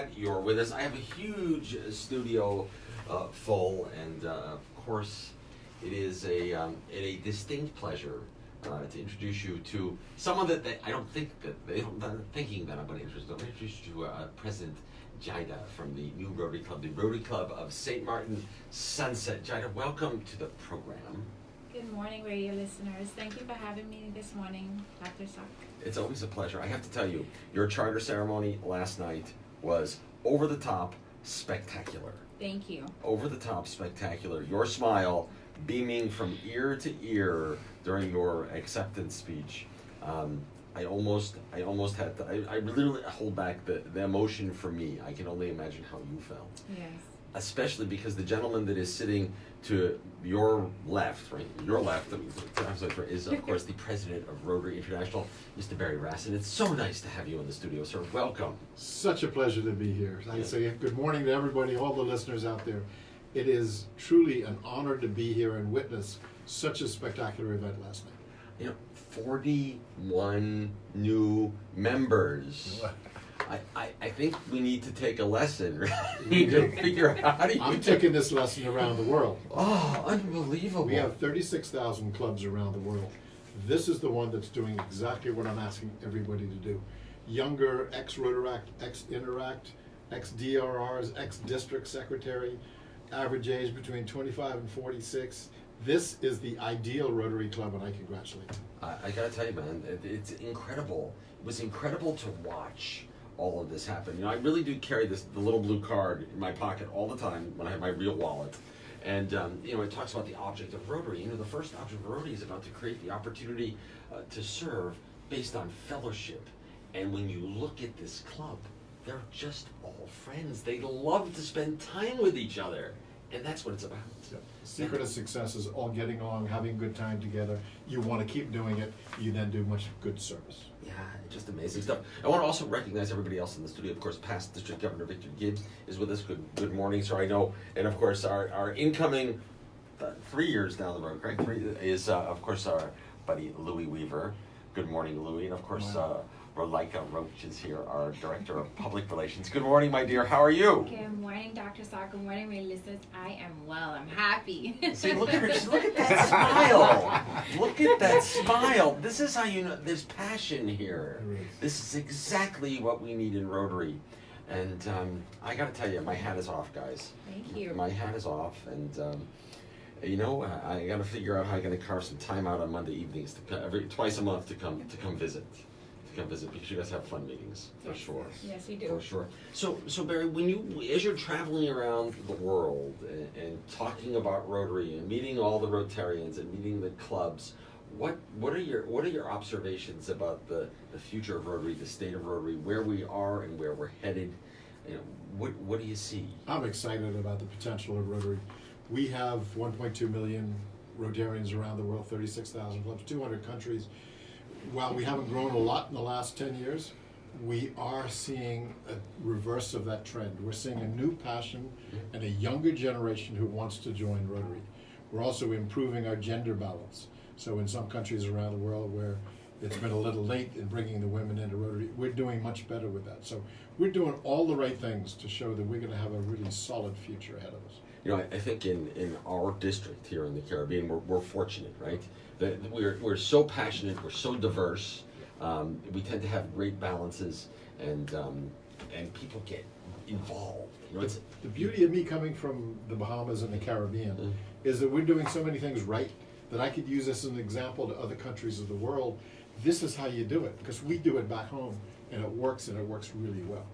glad you're with us. I have a huge studio full, and of course, it is a distinct pleasure to introduce you to someone that I don't think that they're thinking that I'm going to introduce. I'm going to introduce you to President Jida from the new Rotary Club, the Rotary Club of St. Martin Sunset. Jida, welcome to the program. Good morning, radio listeners. Thank you for having me this morning, Dr. Sock. It's always a pleasure. I have to tell you, your charter ceremony last night was over the top spectacular. Thank you. Over the top spectacular. Your smile beaming from ear to ear during your acceptance speech. I almost had to, I literally hold back the emotion for me. I can only imagine how you felt. Yes. Especially because the gentleman that is sitting to your left, right? Your left, is of course the president of Rotary International, Mr. Barry Rassin. It's so nice to have you in the studio, sir. Welcome. Such a pleasure to be here. I say good morning to everybody, all the listeners out there. It is truly an honor to be here and witness such a spectacular event last night. You know, 41 new members. I think we need to take a lesson, right? To figure out how do you... I'm taking this lesson around the world. Oh, unbelievable. We have 36,000 clubs around the world. This is the one that's doing exactly what I'm asking everybody to do. Younger, ex-Rotaract, ex-Interact, ex-DRRs, ex-district secretary, average age between 25 and 46. This is the ideal Rotary Club, and I congratulate them. I gotta tell you, man, it's incredible. It was incredible to watch all of this happen. You know, I really do carry the little blue card in my pocket all the time when I have my real wallet. And, you know, it talks about the object of Rotary. You know, the first object of Rotary is about to create the opportunity to serve based on fellowship. And when you look at this club, they're just all friends. They love to spend time with each other. And that's what it's about. Yeah. The secret of success is all getting along, having a good time together. You want to keep doing it, you then do much good service. Yeah, just amazing stuff. I want to also recognize everybody else in the studio. Of course, past District Governor Victor Gibbs is with us. Good morning, sir. I know. And of course, our incoming 3 years down the road, correct? Is of course our buddy Louis Weaver. Good morning, Louis. And of course, Rolika Roach is here, our Director of Public Relations. Good morning, my dear. How are you? Good morning, Dr. Sock. Good morning, radio listeners. I am well. I'm happy. See, look at her. Look at that smile. Look at that smile. This is how you know there's passion here. This is exactly what we need in Rotary. And I got to tell you, my hat is off, guys. Thank you. My hat is off, and you know, I got to figure out how I'm going to carve some time out on Monday evenings twice a month to come visit. Because you guys have fun meetings for sure. Yes, we do. For sure. So Barry, as you're traveling around the world and talking about Rotary and meeting all the Rotarians and meeting the clubs, what are your observations about the future of Rotary, the state of Rotary, where we are and where we're headed? You know, what do you see? I'm excited about the potential of Rotary. We have 1.2 million Rotarians around the world, 36,000 clubs, 200 countries. While we haven't grown a lot in the last 10 years, we are seeing a reverse of that trend. We're seeing a new passion and a younger generation who wants to join Rotary. We're also improving our gender balance. So in some countries around the world where it's been a little late in bringing the women into Rotary, we're doing much better with that. So we're doing all the right things to show that we're going to have a really solid future ahead of us. You know, I think in our district here in the Caribbean, we're fortunate, right? That we're so passionate, we're so diverse. We tend to have great balances, and people get involved. You know, the beauty of me coming from the Bahamas and the Caribbean is that we're doing so many things right that I could use this as an example to other countries of the world. This is how you do it, because we do it back home, and it works really well.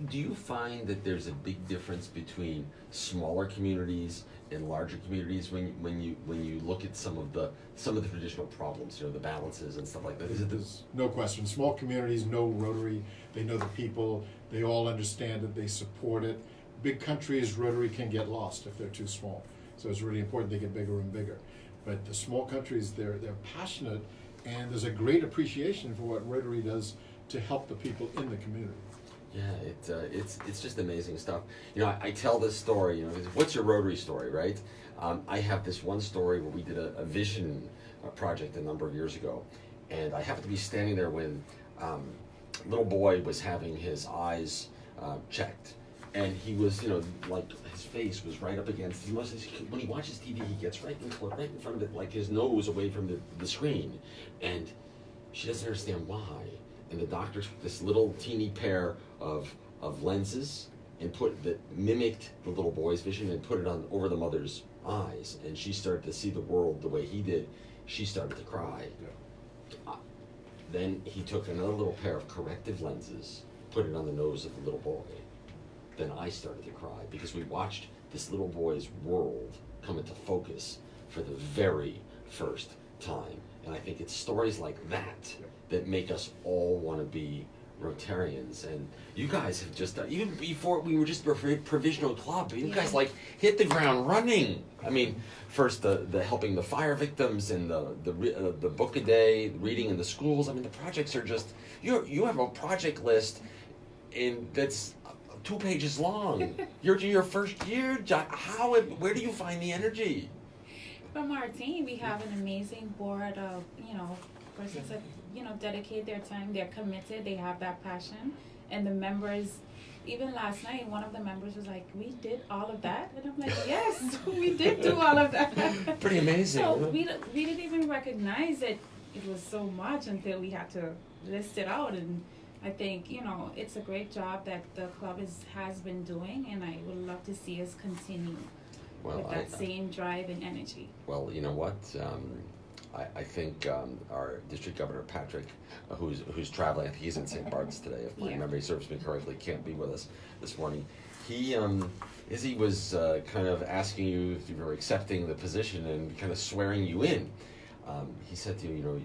Do you find that there's a big difference between smaller communities and larger communities when you look at some of the traditional problems, you know, the balances and stuff like that? There's no question. Small communities know Rotary, they know the people, they all understand it, they support it. Big countries, Rotary can get lost if they're too small. So it's really important they get bigger and bigger. But the small countries, they're passionate, and there's a great appreciation for what Rotary does to help the people in the community. Yeah, it's just amazing stuff. You know, I tell this story, you know, what's your Rotary story, right? I have this one story where we did a vision project a number of years ago, and I happened to be standing there when little boy was having his eyes checked. And he was, like his face was right up against. When he watches TV, he gets right in front of it, like his nose away from the screen, and she doesn't understand why. And the doctor took this little teeny pair of lenses and that mimicked the little boy's vision and put it on over the mother's eyes, and she started to see the world the way he did. She started to cry. Then he took another little pair of corrective lenses, put it on the nose of the little boy. Then I started to cry because we watched this little boy's world come into focus for the very first time. And I think it's stories like that make us all want to be Rotarians. And you guys have just done, even before we were just a provisional club, you guys like hit the ground running. I mean, first the helping the fire victims and the book a day, reading in the schools. I mean, the projects are just, you have a project list that's 2 pages long. You're your first year. Where do you find the energy? From our team, we have an amazing board of, persons that, dedicate their time. They're committed. They have that passion. And the members, even last night, one of the members was like, "We did all of that?" And I'm like, "Yes, we did do all of that." Pretty amazing. So we didn't even recognize it was so much until we had to list it out. And I think, it's a great job that the club has been doing, and I would love to see us continue with that same drive and energy. Well, you know what? I think our district governor, Patrick, who's traveling, I think he's in St. Martin's today, if my memory serves me correctly, can't be with us this morning. He was kind of asking you if you were accepting the position and kind of swearing you in. He said to you,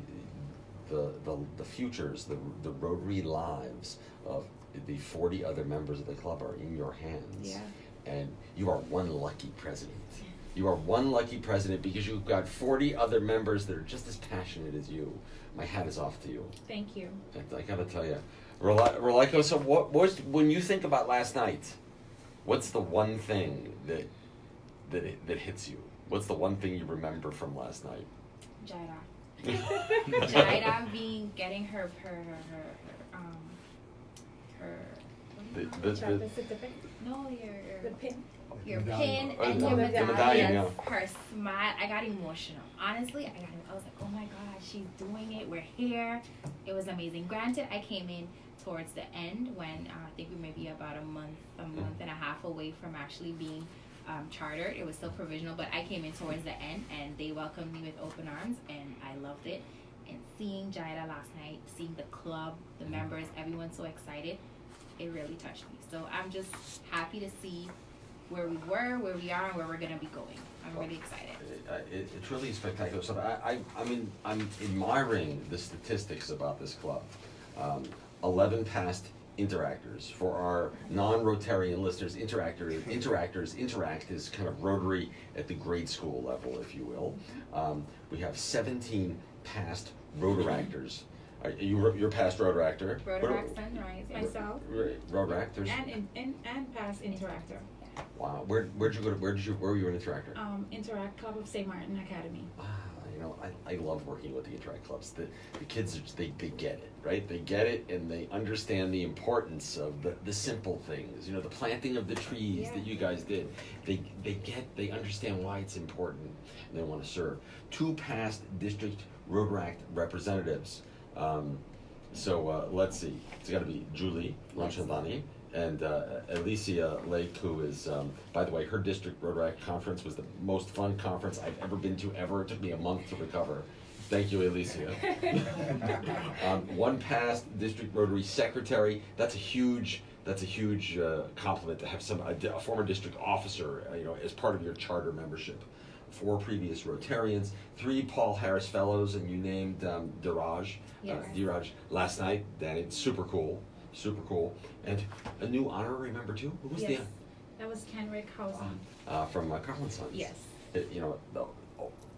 the futures, the Rotary lives of the 40 other members of the club are in your hands. Yeah. And you are one lucky president. You are one lucky president because you've got 40 other members that are just as passionate as you. My hat is off to you. Thank you. I gotta tell you. Roliko, so when you think about last night, what's the one thing that hits you? What's the one thing you remember from last night? Jaira. Jaira getting her The certificate? no, The pin. your medallion. pin and The your medallion, medallion, yeah. her smile. I got emotional. Honestly, I was like, oh my God, she's doing it. We're here. It was amazing. Granted, I came in towards the end when I think we may be about a month and a half away from actually being chartered. It was still provisional, but I came in towards the end, and they welcomed me with open arms, and I loved it. And seeing Jaira last night, seeing the club, the members, everyone so excited, it really touched me. So I'm just happy to see where we were, where we are, and where we're gonna be going. I'm really excited. It's really spectacular stuff. I'm admiring the statistics about this club. 11 past interactors. For our non-Rotarian listeners, interact is kind of Rotary at the grade school level, if you will. We have 17 past Rotaractors. You're past Rotaractor. Rotaract Sunrise. Myself. Rotaractors. And past Interactor. Wow. Where'd you go to? Where were you an Interactor? Interact Club of St.Martin Academy. I love working with the Interact clubs. The kids, they get it, right? They get it, and they understand the importance of the simple things. The planting of the trees that you guys did. They understand why it's important, and they want to serve. 2 past district Rotaract representatives. So let's see. It's got to be Julie Lanchandani and Alicia Lake, who is, by the way, her district Rotaract conference was the most fun conference I've ever been to ever. It took me a month to recover. Thank you, Alicia. 1 past district Rotary secretary. That's a huge compliment to have a former district officer, as part of your charter membership. 4 previous Rotarians, 3 Paul Harris Fellows, and you named Diraj. Yes. Diraj last night. Danny, super cool. And a new honorary member too. Who was Yes. That was Kenrick Housen. from Carlin Sons? Yes.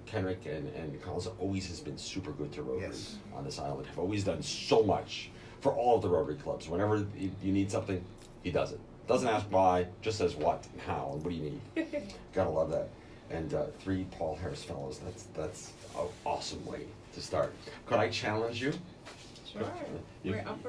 Kenrick and Carlin always has been super good to Rotary Yes. on this island. Have always done so much for all of the Rotary clubs. Whenever you need something, he does it. Doesn't ask why, just says what and how and what do you need. Gotta love that. And 3 Paul Harris Fellows. That's an awesome way to start. Could I challenge you? Sure. You- We're up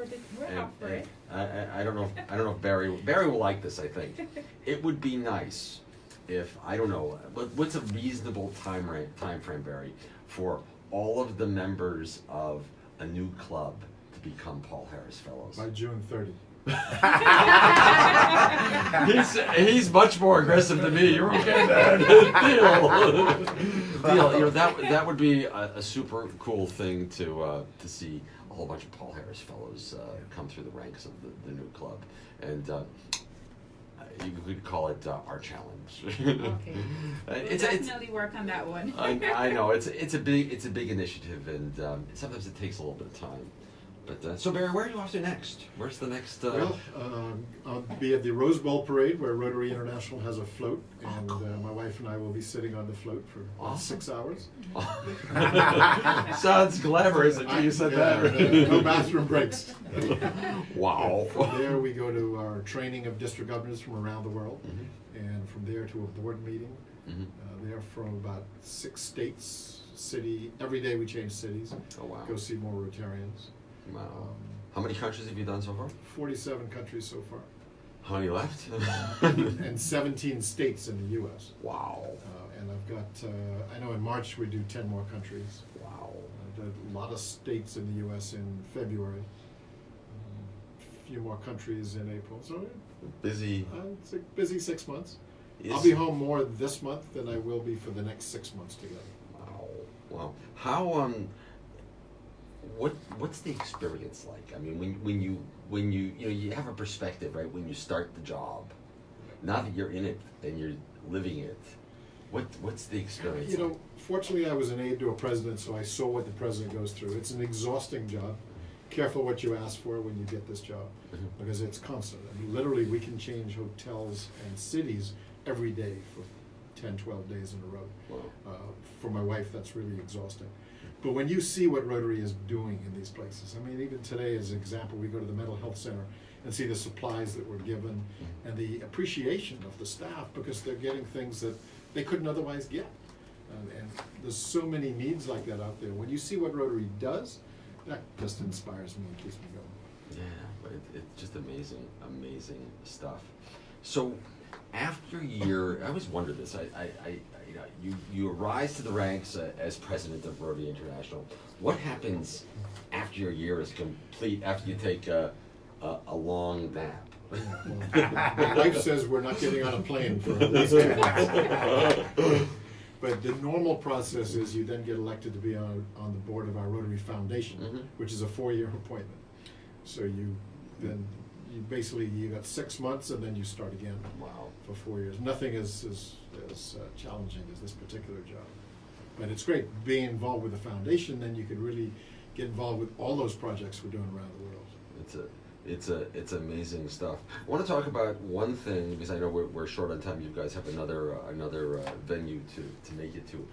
for it. I don't know. I don't know if Barry will like this. I think it would be nice if I don't know what's a reasonable time frame, Barry, for all of the members of a new club to become Paul Harris Fellows. By June 30. He's much more aggressive than me. You're okay, man. Deal. You know that would be a super cool thing to see a whole bunch of Paul Harris Fellows come through the ranks of the new club, and you could call it our challenge. Okay. We'll definitely work on that one. I know it's a big initiative, and sometimes it takes a little bit of time. But so Barry, where are you off to next? Where's the next? Well, I'll be at the Rose Bowl parade where Rotary International has a float, and my wife and I will be sitting on the float for Awesome. 6 hours. Sounds glamorous until you said that. No bathroom breaks. Wow. From there, we go to our training of district governors from around the world, Mhm. and from there to a board meeting. Mhm. They're from about 6 states, city. Every day we change cities. Oh wow. Go see more Rotarians. Wow. How many countries have you done so far? 47 countries so far, How many left? and 17 states in the U.S. Wow. And I've got, I know in March we do 10 more countries. Wow. A lot of states in the U.S. in February. A few more countries in April. So Busy. it's a busy 6 months. Is- I'll be home more this month than I will be for the next 6 months together. Wow. Wow. How what's the experience like? I mean, when you you have a perspective, right? When you start the job, now that you're in it and you're living it, what's the experience? You know, fortunately I was an aide to a president, so I saw what the president goes through. It's an exhausting job. Careful what you ask for when you get this job, Mhm. because it's constant. I mean, literally we can change hotels and cities every day for 10, 12 days in a row. Wow. For my wife, that's really exhausting. But when you see what Rotary is doing in these places, I mean, even today as an example, we go to the mental health center and see the supplies that were given and the appreciation of the staff because they're getting things that they couldn't otherwise get. And there's so many needs like that out there. When you see what Rotary does, that just inspires me and keeps me going. Yeah, but it's just amazing stuff. So, after your, I always wonder this. You rise to the ranks as president of Rotary International. What happens after your year is complete? After you take a long nap? My wife says we're not getting on a plane for at least 2 months. But the normal process is you then get elected to be on the board of our Rotary Foundation, Mhm. which is a 4-year appointment. So you got 6 months and then you start again Wow. for 4 years. Nothing is as challenging as this particular job. But it's great being involved with the foundation, then you could really get involved with all those projects we're doing around the world. It's amazing stuff. I want to talk about one thing because I know we're short on time. You guys have another venue to make it to,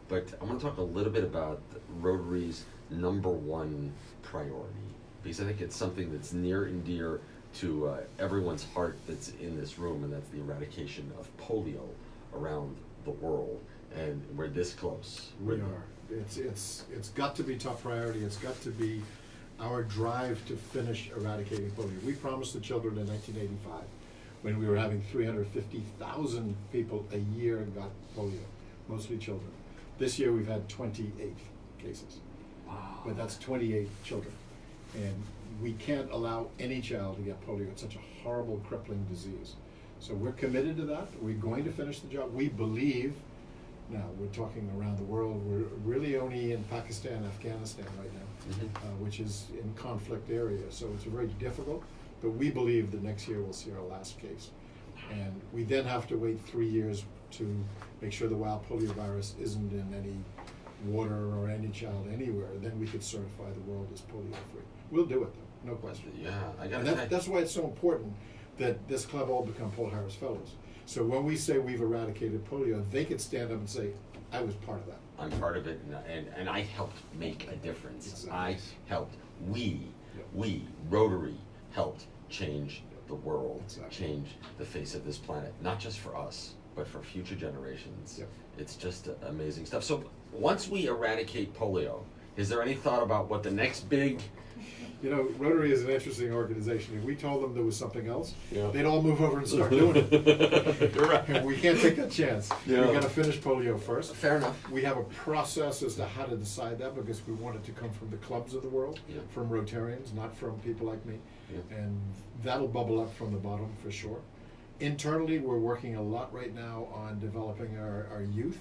but I want to talk a little bit about Rotary's #1 priority because I think it's something that's near and dear to everyone's heart that's in this room, and that's the eradication of polio around the world. And we're this close. We are. It's got to be top priority. It's got to be our drive to finish eradicating polio. We promised the children in 1985, when we were having 350,000 people a year got polio, mostly children. This year we've had 28 cases. Wow. But that's 28 children. And we can't allow any child to get polio. It's such a horrible, crippling disease. So we're committed to that. We're going to finish the job. We believe, now we're talking around the world, we're really only in Pakistan, Afghanistan right now, which is in conflict area. So it's very difficult, but we believe that next year we'll see our last case. And we then have to wait 3 years to make sure the wild poliovirus isn't in any water or any child anywhere. Then we could certify the world as polio free. We'll do it though, no question. Yeah, I And gotta say. that's why it's so important that this club all become Paul Harris Fellows. So when we say we've eradicated polio, they could stand up and say, I was part of that. I'm part of it, and I helped make a difference. Exactly. I helped. We, Yep. Rotary, helped change the world, Exactly. change the face of this planet, not just for us, but for future generations. Yep. It's just amazing stuff. So once we eradicate polio, Is there any thought about what the next big? You know, Rotary is an interesting organization. If we told them there was something else, Yeah. they'd all move over and start doing it. You're right. And we can't take that chance. Yeah. We gotta finish polio first. Fair enough. We have a process as to how to decide that, because we want it to come from the clubs of the world, Yeah. from Rotarians, not from people like me. Yeah. And that'll bubble up from the bottom for sure. Internally, we're working a lot right now on developing our youth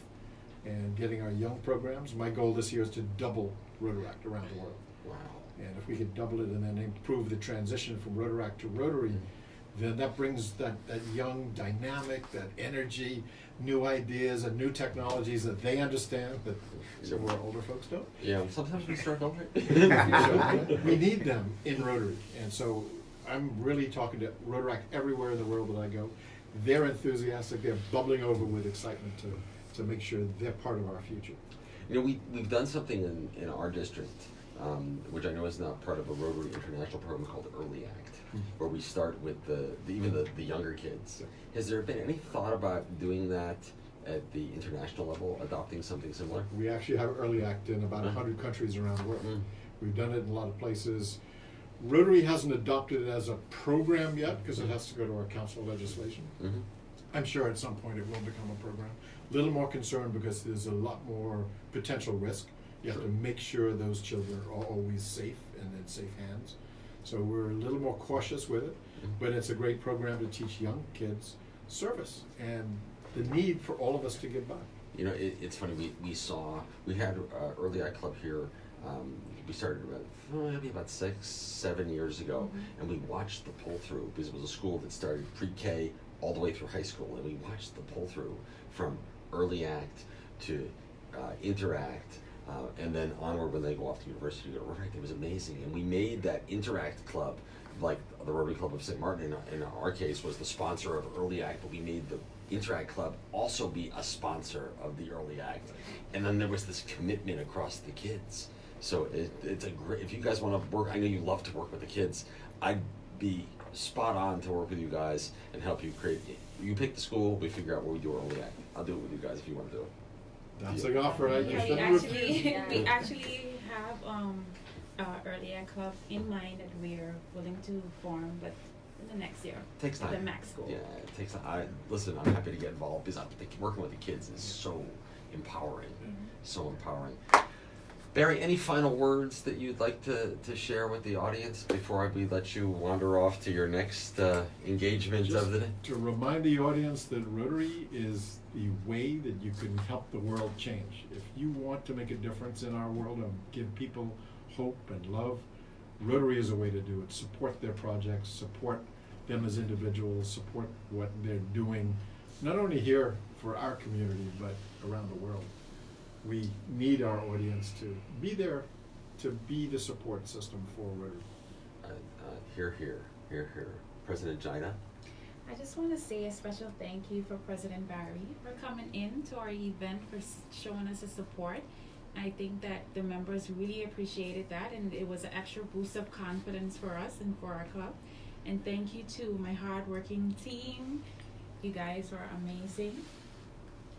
and getting our young programs. My goal this year is to double Rotaract around the world. Wow. And if we could double it and then improve the transition from Rotaract to Rotary, then that brings that young dynamic, that energy, new ideas and new technologies that they understand, that some of our older folks don't. Yeah. Sometimes we struggle. So we need them in Rotary. And so I'm really talking to Rotaract everywhere in the world that I go. They're enthusiastic, they're bubbling over with excitement to make sure they're part of our future. You know, we've done something in our district, which I know is not part of a Rotary International program called Early Act, where we start with even the younger kids. Has there been any thought about doing that at the international level, adopting something similar? We actually have Early Act in about 100 countries around the world. Mm. We've done it in a lot of places. Rotary hasn't adopted it as a program yet because it has to go to our council legislation. Mm-hmm. I'm sure at some point it will become a program. A little more concerned because there's a lot more potential risk. You have to make sure those children are always safe and in safe hands. So we're a little more cautious with it, but it's a great program to teach young kids service and the need for all of us to give back. You know, it's funny, we had Early Act Club here, we started maybe about 6-7 years ago, and we watched the pull-through, because it was a school that started pre-K all the way through high school, and we watched the pull-through from Early Act to Interact, and then onward when they go off to university to go to Rotary. It was amazing, and we made that Interact Club, like the Rotary Club of St. Martin in our case was the sponsor of Early Act, but we made the Interact Club also be a sponsor of the Early Act, and then there was this commitment across the kids. So it's a great, if you guys want to work, I know you love to work with the kids, I'd be spot on to work with you guys and help you create, you pick the school, we figure out where we do Early Act. I'll do it with you guys if you want to do it. That's an offer I Yeah, just we actually have Early Ed Club in mind that we're willing to form, but in the next year. Takes time. At the Mac School. Yeah, it takes time. Listen, I'm happy to get involved because working with the kids is so empowering, so empowering. Barry, any final words that you'd like to share with the audience before we let you wander off to your next engagement Just of the day? to remind the audience that Rotary is the way that you can help the world change. If you want to make a difference in our world and give people hope and love, Rotary is a way to do it. Support their projects, support them as individuals, support what they're doing, not only here for our community, but around the world. We need our audience to be there, to be the support system for Rotary. Hear, hear, hear, hear. President Jaina? I just want to say a special thank you for President Barry for coming in to our event, for showing us his support. I think that the members really appreciated that, and it was an extra boost of confidence for us and for our club. And thank you to my hardworking team. You guys were amazing.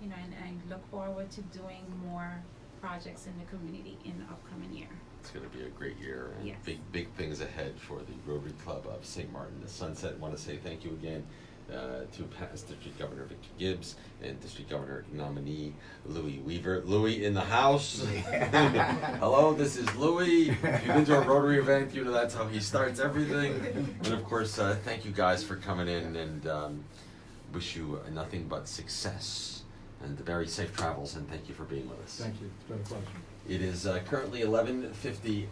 You know, and I look forward to doing more projects in the community in the upcoming year. It's going to be a great year, and Yes. big things ahead for the Rotary Club of St. Martin, the Sunset. I want to say thank you again to past District Governor Victor Gibbs and District Governor nominee Louis Weaver. Louis in the house. Hello, this is Louis. If you've been to a Rotary event, you know that's how he starts everything. And of course, thank you guys for coming in, and wish you nothing but success and very safe travels, and thank you for being with us. Thank you. It's been a pleasure. It is currently 11:50.